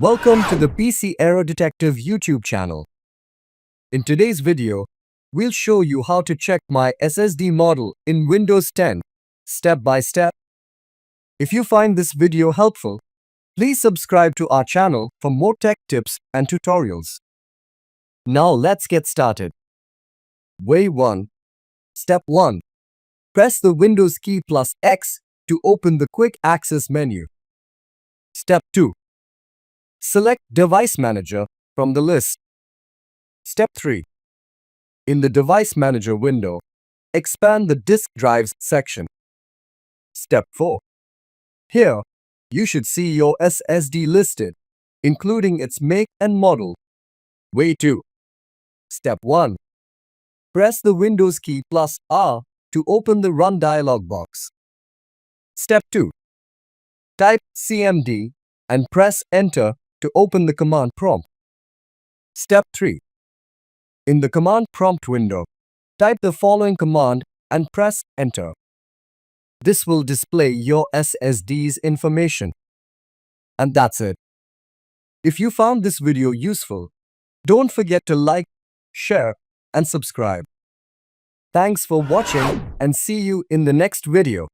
Welcome to the PC Error Detective YouTube channel. In today's video, we'll show you how to check my SSD model in Windows 10, step by step. If you find this video helpful, please subscribe to our channel for more tech tips and tutorials. Now let's get started. Way 1. Step 1. Press the Windows key plus X to open the Quick Access menu. Step 2. Select Device Manager from the list. Step 3. In the Device Manager window, expand the Disk Drives section. Step 4. Here, you should see your SSD listed, including its make and model. Way 2. Step 1. Press the Windows key plus R to open the Run dialog box. Step 2. Type CMD and press Enter to open the command prompt. Step 3. In the command prompt window, type the following command and press Enter. This will display your SSD's information. And that's it. If you found this video useful, don't forget to like, share, and subscribe. Thanks for watching and see you in the next video.